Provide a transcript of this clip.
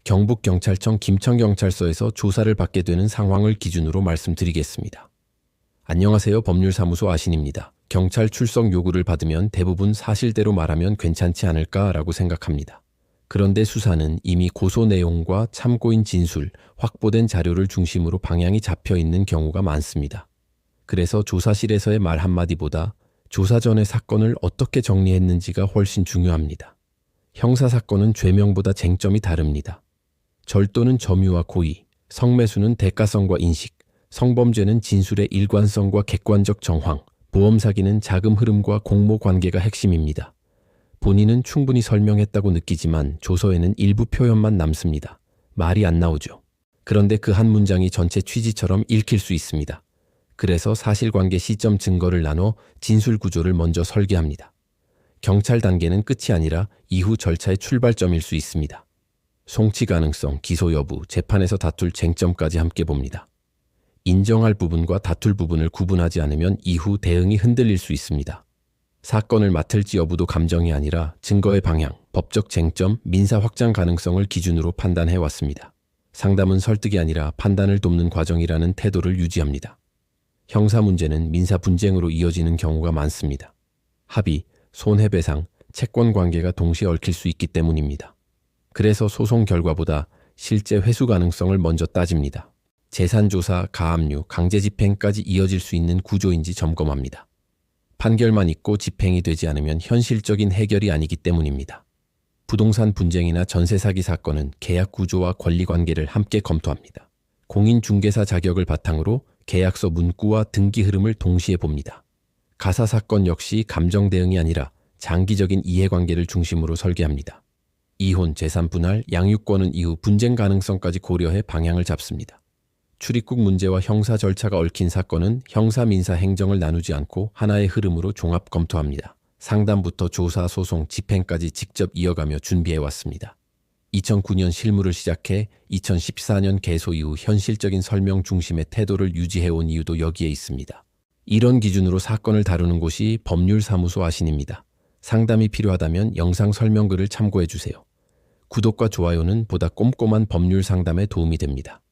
경북경찰청 김천경찰서에서 조사를 받게 되는 상황을 기준으로 말씀드리겠습니다. 안녕하세요. 법률사무소 아신입니다. 경찰 출석 요구를 받으면 대부분 사실대로 말하면 괜찮지 않을까라고 생각합니다. 그런데 수사는 이미 고소 내용과 참고인 진술, 확보된 자료를 중심으로 방향이 잡혀 있는 경우가 많습니다. 그래서 조사실에서의 말 한마디보다 조사 전의 사건을 어떻게 정리했는지가 훨씬 중요합니다. 형사사건은 죄명보다 쟁점이 다릅니다. 절도는 점유와 고의, 성매수는 대가성과 인식, 성범죄는 진술의 일관성과 객관적 정황, 보험사기는 자금 흐름과 공모 관계가 핵심입니다. 본인은 충분히 설명했다고 느끼지만 조서에는 일부 표현만 남습니다. 말이 안 나오죠. 그런데 그 한 문장이 전체 취지처럼 읽힐 수 있습니다. 그래서 사실관계 시점 증거를 나눠 진술 구조를 먼저 설계합니다. 경찰 단계는 끝이 아니라 이후 절차의 출발점일 수 있습니다. 송치 가능성, 기소 여부, 재판에서 다툴 쟁점까지 함께 봅니다. 인정할 부분과 다툴 부분을 구분하지 않으면 이후 대응이 흔들릴 수 있습니다. 사건을 맡을지 여부도 감정이 아니라 증거의 방향, 법적 쟁점, 민사 확장 가능성을 기준으로 판단해 왔습니다. 상담은 설득이 아니라 판단을 돕는 과정이라는 태도를 유지합니다. 형사 문제는 민사 분쟁으로 이어지는 경우가 많습니다. 합의, 손해배상, 채권 관계가 동시에 얽힐 수 있기 때문입니다. 그래서 소송 결과보다 실제 회수 가능성을 먼저 따집니다. 재산조사, 가압류, 강제집행까지 이어질 수 있는 구조인지 점검합니다. 판결만 있고 집행이 되지 않으면 현실적인 해결이 아니기 때문입니다. 부동산 분쟁이나 전세 사기 사건은 계약 구조와 권리관계를 함께 검토합니다. 공인중개사 자격을 바탕으로 계약서 문구와 등기 흐름을 동시에 봅니다. 가사 사건 역시 감정 대응이 아니라 장기적인 이해관계를 중심으로 설계합니다. 이혼, 재산 분할, 양육권은 이후 분쟁 가능성까지 고려해 방향을 잡습니다. 출입국 문제와 형사 절차가 얽힌 사건은 형사, 민사, 행정을 나누지 않고 하나의 흐름으로 종합 검토합니다. 상담부터 조사, 소송, 집행까지 직접 이어가며 준비해왔습니다. 2009년 실무를 시작해 2014년 개소 이후 현실적인 설명 중심의 태도를 유지해온 이유도 여기에 있습니다. 이런 기준으로 사건을 다루는 곳이 법률사무소 아신입니다. 상담이 필요하다면 영상 설명글을 참고해주세요. 구독과 좋아요는 보다 꼼꼼한 법률 상담에 도움이 됩니다.